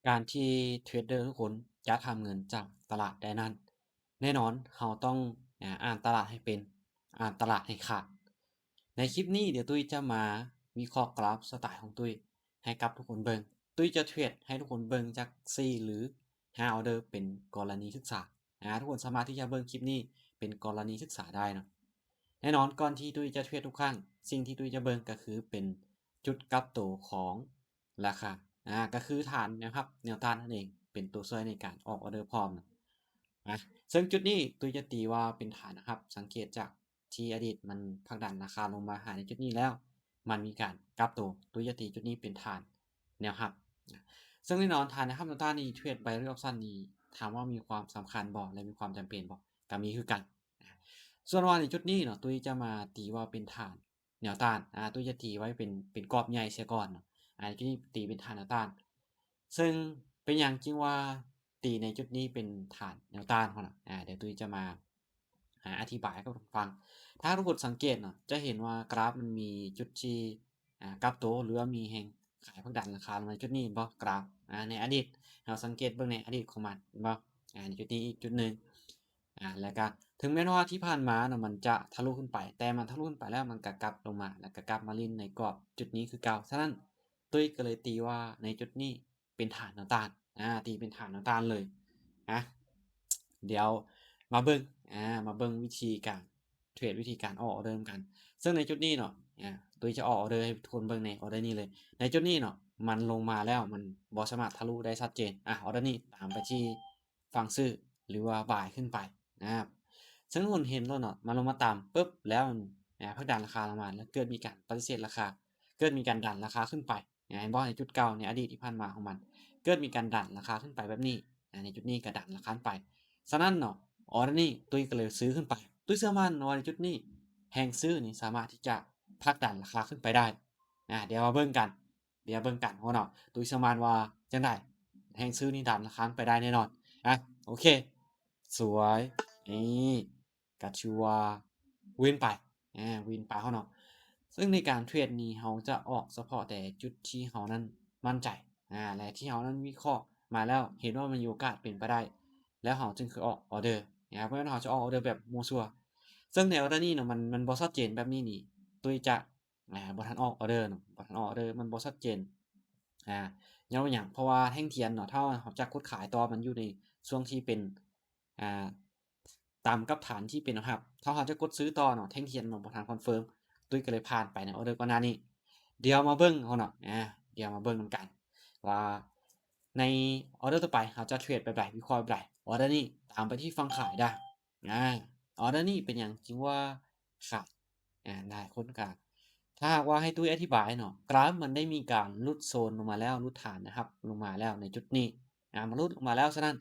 การที่เทรดเดอร์ทุกคนจะทำเงินจากตลาดได้นั้นแน่นอนเราต้องอ่านตลาดให้เป็นอ่านตลาดให้ขาดในคลิปนี้เดี๋ยวตุ้ยจะมาวิเคราะห์กราฟสไตล์ของตุ้ยให้กับทุกคนเบิงตุ้ยจะเทรดให้ทุกคนเบิงจาก4หรือ5ออเดอร์เป็นกรณีศึกษาทุกคนสามารถที่จะเบิงคลิปนี้เป็นกรณีศึกษาได้เนาะแน่นอนก่อนที่ตุ้ยจะเทรดทุกครั้งสิ่งที่ตุ้ยจะเบิงก็คือเป็นจุดกลับตัวของราคา ก็คือฐานนะครับแนวต้านนั่นเองเป็นตัวช่วยในการออกออเดอร์พร้อมนะซึ่งจุดนี้ตัวจะตีว่าเป็นฐานนะครับสังเกตจากที่อดีตมันผลักดันราคาลงมาหาในจุดนี้แล้วมันมีการกลับตัวจะตีจุดนี้เป็นฐานแนวรับนะซึ่งแน่นอนฐานนะครับแนวต้านนี้เทรดไบเรออปชั่นนี้ถามว่ามีความสำคัญบอกและมีความจำเป็นบอกก็มีคือกันส่วนว่าในจุดนี้เนาะตัวจะมาตีว่าเป็นฐานแนวต้านตัวจะตีไว้เป็นกรอบใหญ่เสียก่อนเนาะ จุดนี้ตีเป็นฐานแนวต้านซึ่งเป็นอย่างจริงว่าตีในจุดนี้เป็นฐานแนวต้านเขานะเดี๋ยวตุ้ยจะมาอธิบายให้กับทุกคนฟังถ้าทุกคนสังเกตเนาะจะเห็นว่ากราฟมันมีจุดที่กราฟโตหรือว่ามีแห่งขายพักดันราคาลงในจุดนี้บ่กราฟในอดีตเราสังเกตเบื้องในอดีตของมันบ่ในจุดนี้อีกจุดหนึ่งแล้วก็ถึงแม้ว่าที่ผ่านมาเนาะมันจะทะลุขึ้นไปแต่มันทะลุขึ้นไปแล้วมันก็กลับลงมาแล้วก็กลับมาลิ้นในกรอบจุดนี้คือเก่าฉะนั้น ตุ้ยก็เลยตีว่าในจุดนี้เป็นฐานแนวต้านตีเป็นฐานแนวต้านเลยนะเดี๋ยวมาเบิ่งมาเบิ่งวิธีการเทรดวิธีการออกออเดอร์กันซึ่งในจุดนี้เนาะตุ้ยจะออกออเดอร์ให้ทุกคนเบิ่งในออเดอร์นี้เลยในจุดนี้เนาะมันลงมาแล้วมันบ่สามารถทะลุได้ชัดเจนออเดอร์นี้ตามไปที่ฝั่งซื้อหรือว่าบ่ายขึ้นไปนะครับซึ่งทุกคนเห็นแล้วเนาะมันลงมาต่ำปุ๊บแล้วมันพักดันราคาลงมาแล้วเกิดมีการปฏิเสธราคาเกิดมีการดันราคาขึ้นไป เห็นบ่ในจุดเก่าในอดีตที่ผ่านมาของมันเกิดมีการดันราคาขึ้นไปแบบนี้ในจุดนี้ก็ดันราคาขึ้นไปฉะนั้นเนาะออร์นี่ตุ้ยก็เลยซื้อขึ้นไปตุ้ยเชื่อมั่นว่าในจุดนี้แหงซื้อนี่สามารถที่จะผลักดันราคาขึ้นไปได้เดี๋ยวมาเบิ่งกันเดี๋ยวเบิ่งกันเพราะเนาะตุ้ยเชื่อมั่นว่าจังได้แหงซื้อนี่ดันราคาขึ้นไปได้แน่นอนโอเคสวยนี่ก็ถือว่าวินไปวินไปเขาเนาะ ซึ่งในการเทรดนี้เราจะออกเฉพาะแต่จุดที่เรานั้นมั่นใจและที่เรานั้นวิเคราะห์มาแล้วเห็นว่ามันมีโอกาสเป็นไปได้แล้วเราจึงคือออกออเดอร์นะครับเพราะฉะนั้นเราจะออกออเดอร์แบบมั่วซั่วซึ่งในออเดอร์นี้เนาะมันบ่ชัดเจนแบบนี้นี่ตุ้ยจะบ่ทันออกออเดอร์เนาะบ่ทันออกออเดอร์มันบ่ชัดเจนอ่าย้อนว่าหยังเพราะว่าแท่งเทียนเนาะถ้าเราจะกดขายต่อมันอยู่ในช่วงที่เป็นอ่าต่ำกับฐานที่เป็นนะครับถ้าเราจะกดซื้อต่อเนาะแท่งเทียนมันบ่ทันคอนเฟิร์ม ตุ้ยก็เลยผ่านไปในออเดอร์ก่อนหน้านี้เดี๋ยวมาเบิ้งเขาเนาะเดี๋ยวมาเบิ้งนำกันว่าในออเดอร์ต่อไปเขาจะเทรดแบบไหนวิเคราะห์แบบไหนออเดอร์นี้ตามไปที่ฝั่งขายได้อ่าออเดอร์นี้เป็นอย่างจริงว่าขายได้คนกลางถ้าหากว่าให้ตุ้ยอธิบายเนาะกราฟมันได้มีการลุดโซนลงมาแล้วลุดฐานนะครับลงมาแล้วในจุดนี้มันลุดลงมาแล้วฉะนั้น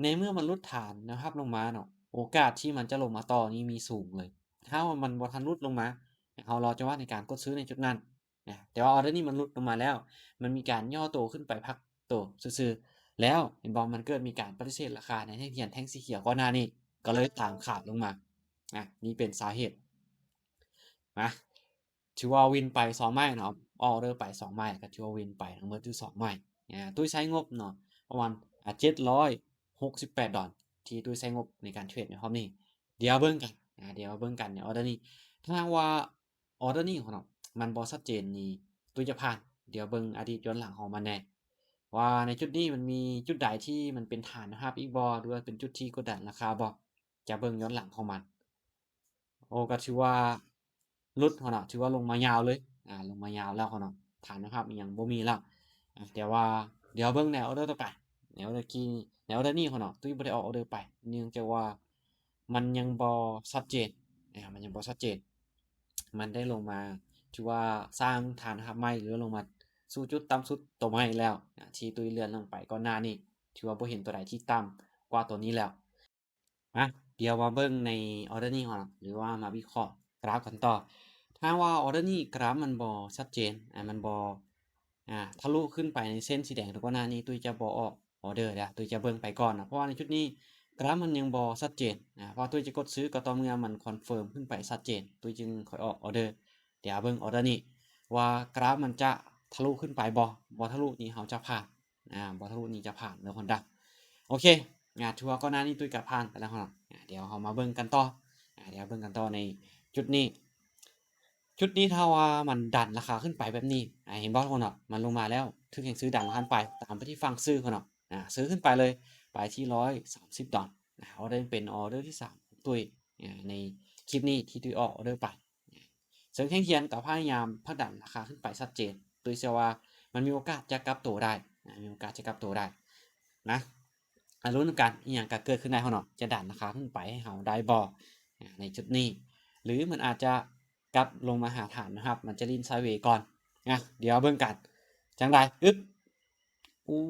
ในเมื่อมันลุดฐานนะครับลงมาเนาะโอกาสที่มันจะลงมาต่อนี้มีสูงเลยถ้าว่ามันบ่ทันลุดลงมา เรารอจังหวะในการกดซื้อในจุดนั้นแต่ว่าออเดอร์นี้มันหลุดลงมาแล้วมันมีการย่อตัวขึ้นไปพักตัวซื่อๆแล้วเห็นบอกมันเกิดมีการปฏิเสธราคาในแท่งเทียนแท่งสีเขียวก่อนหน้านี้ก็เลยตามขาดลงมานี่เป็นสาเหตุนะถือว่าวินไป2ไม้เนาะออเดอร์ไป2ไม้ก็ถือว่าวินไปทั้งหมดอยู่2ไม้ตุ้ยใช้งบเนาะประมาณ$768ที่ตุ้ยใช้งบในการเทรดในรอบนี้เดี๋ยวเบิ่งกันเดี๋ยวเบิ่งกันในออเดอร์นี้ ถ้าหากว่าออเดอร์นี้ของเรามันบ่ชัดเจนนี่ตุ้ยจะผ่านเดี๋ยวเบิ่งอดีตย้อนหลังของมันแหน่ว่าในจุดนี้มันมีจุดใดที่มันเป็นฐานนะครับอีกบ่หรือว่าเป็นจุดที่กดดันราคาบ่จะเบิ่งย้อนหลังของมันโอ้ก็ถือว่าหลุดหั้นน่ะถือว่าลงมายาวเลยลงมายาวแล้วหั้นน่ะฐานนะครับอิหยังบ่มีแล้วแต่ว่าเดี๋ยวเบิ่งแนวออเดอร์ต่อไปแนวออเดอร์กี้แนวออเดอร์นี้หั้นน่ะตุ้ยบ่ได้ออกออเดอร์ไปเนื่องจากว่ามันยังบ่ชัดเจนมันยังบ่ชัดเจน มันได้ลงมาถือว่าสร้างฐานทัพใหม่หรือลงมาสู่จุดต่ำสุดตัวใหม่แล้วที่ตุ้ยเลื่อนลงไปก่อนหน้านี้ถือว่าบ่เห็นตัวใดที่ต่ำกว่าตัวนี้แล้วมาเดี๋ยวมาเบิ่งในออร์เดอร์นี้ก่อนหรือว่ามาวิเคราะห์กราฟกันต่อถ้าว่าออร์เดอร์นี้กราฟมันบ่ชัดเจนมันบ่ทะลุขึ้นไปในเส้นสีแดงก่อนหน้านี้ตุ้ยจะบ่ออกออร์เดอร์แล้วตุ้ยจะเบิ่งไปก่อนนะเพราะว่าในชุดนี้กราฟมันยังบ่ชัดเจนเพราะตุ้ยจะกดซื้อก็ต่อเมื่อมันคอนเฟิร์มขึ้นไปชัดเจนตุ้ยจึงค่อยออกออร์เดอร์เดี๋ยวเบิ่งออร์เดอร์นี้ว่ากราฟมันจะทะลุขึ้นไปบ่ทะลุนี่เราจะผ่าน บ่ทะลุนี่จะผ่านเด้อคนดักโอเคถือว่าก่อนหน้านี้ตุ้ยก็ผ่านไปแล้วเนาะเดี๋ยวเรามาเบิ่งกันต่อเดี๋ยวเบิ่งกันต่อในจุดนี้ถ้าว่ามันดันราคาขึ้นไปแบบนี้เห็นบ่ทุกคนเนาะมันลงมาแล้วถึงแห่งซื้อดันราคาขึ้นไปตามไปที่ฝั่งซื้อเขาเนาะซื้อขึ้นไปเลยไปที่$130ออเดอร์เป็นออเดอร์ที่3ของตุ้ยในคลิปนี้ที่ตุ้ยออกออเดอร์ไปเสริมแข่งเคียนก็พยายามผลักดันราคาขึ้นไปชัดเจนตุ้ยเชื่อว่ามันมีโอกาสจะกลับตัวได้มีโอกาสจะกลับตัวได้นะลุ้นกันอีหยังก็เกิดขึ้นได้เขาเนาะจะดันราคาขึ้นไปให้เฮาได้บ่ในจุดนี้หรือมันอาจจะกลับลงมาหาฐานนะครับมันจะลิ้นไซด์เวย์ก่อนเดี๋ยวเบิ่งกันจังไดอึ๊บอู้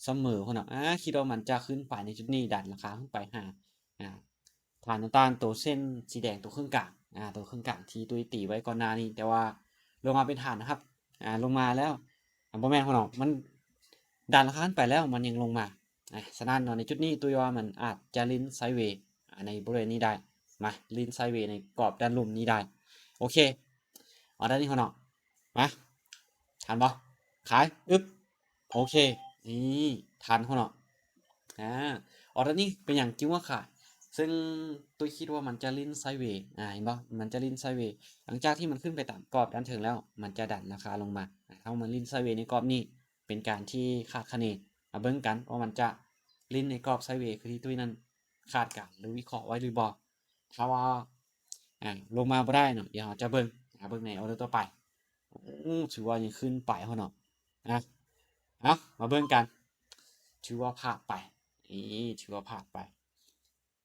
เสมอเขาเนาะคิดว่ามันจะขึ้นไปในจุดนี้ดันราคาขึ้นไปหาฐานต้านตัวเส้นสีแดงตัวครึ่งกลางตัวครึ่งกลางที่ตุ้ยตีไว้ก่อนหน้านี้แต่ว่าลงมาเป็นฐานนะครับลงมาแล้วบ่แม่นเขาเนาะมันดันราคาขึ้นไปแล้วมันยังลงมาฉะนั้นเนาะในจุดนี้ตุ้ยว่ามันอาจจะลิ้นไซด์เวย์ในบริเวณนี้ได้มาลิ้นไซด์เวย์ในกรอบด้านลุ่มนี้ได้โอเคเอาด้านนี้เขาเนาะมาทันบ่ขายอึ๊บโอเคนี่ทันเขาเนาะออด้านนี้เป็นอย่างจริงว่าขายซึ่งตุ้ยคิดว่ามันจะลิ้นไซด์เวย์เห็นบ่มันจะลิ้นไซด์เวย์หลังจากที่มันขึ้นไปตามกรอบด้านถึงแล้วมันจะดันราคาลงมาถ้ามันลิ้นไซด์เวย์ในกรอบนี้เป็นการที่คาดคะเนมาเบิ่งกันว่ามันจะลิ้นในกรอบไซด์เวย์คือที่ตุ้ยนั้นคาดการณ์หรือวิเคราะห์ไว้หรือบ่ถ้าว่าลงมาบ่ได้เนาะเดี๋ยวเราจะเบิ่งในออเดอร์ต่อไปถือว่ายังขึ้นไปเขาเนาะมาเบิ่งกันถือว่าพลาดไปถือว่าพลาดไป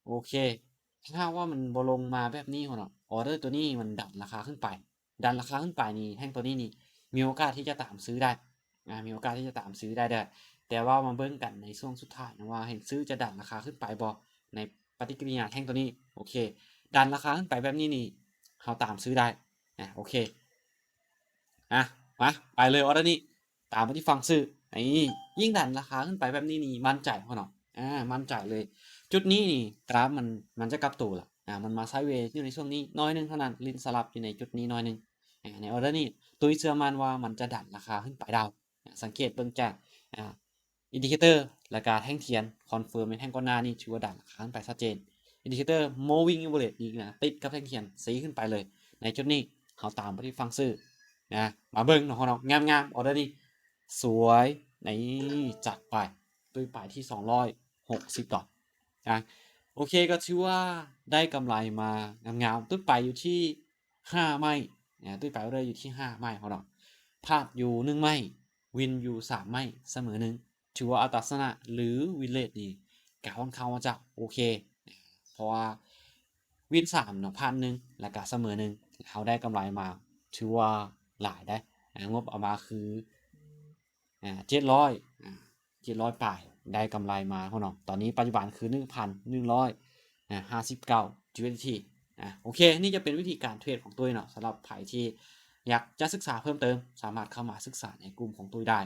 โอเคถ้าว่ามันบ่ลงมาแบบนี้เขาเนาะออเดอร์ตัวนี้มันดันราคาขึ้นไปนี่แท่งตัวนี้นี่มีโอกาสที่จะตามซื้อได้มีโอกาสที่จะตามซื้อได้แต่ว่ามาเบิ่งกันในช่วงสุดท้ายนะว่าแห่งซื้อจะดันราคาขึ้นไปบ่ในปฏิกิริยาแท่งตัวนี้โอเคดันราคาขึ้นไปแบบนี้นี่เราตามซื้อได้โอเคมาไปเลยออเดอร์นี้ตามไปที่ฝั่งซื้อยิ่งดันราคาขึ้นไปแบบนี้นี่มั่นใจเขาเนาะมั่นใจเลยจุดนี้นี่กราฟมันจะกลับตัวละมันมาไซด์เวย์อยู่ในช่วงนี้น้อยนึงเท่านั้นลิ้นสลับอยู่ในจุดนี้น้อยนึงในออเดอร์นี้ตุ้ยเชื่อมั่นว่ามันจะดันราคาขึ้นไปดาวสังเกตเบิ่งจากอินดิเคเตอร์และการแท่งเทียนคอนเฟิร์มเป็นแท่งก้อนหน้านี่ถือว่าดันราคาขึ้นไปชัดเจนอินดิเคเตอร์ moving average นี่นะติดกับแท่งเทียนสีขึ้นไปเลยในจุดนี้เขาตามไปที่ฝั่งซื้อมาเบิ่งเนาะงามๆออเดอร์นี้สวยจัดไปตุ้ยไปที่$260โอเคก็ถือว่าได้กำไรมางามๆตุ้ยไปอยู่ที่5ไม้ตุ้ยไปเลยอยู่ที่5ไม้เขาเนาะพลาดอยู่1ไม้วินอยู่3ไม้เสมอ1ถือว่าอัตราชนะหรือวินเรทนี่กะค่อนข้างว่าจะโอเคเพราะว่าวิน3เนาะพลาด1แล้วก็เสมอ1เขาได้กำไรมาถือว่าหลายได้งบเอามาคือ700ปลายได้กำไรมาเขาเนาะตอนนี้ปัจจุบันคือ1,159 USDTโอเคนี่จะเป็นวิธีการเทรดของตุ้ยเนาะสำหรับใครที่อยากจะศึกษาเพิ่มเติมสามารถเข้ามาศึกษาในกลุ่มของตุ้ยได้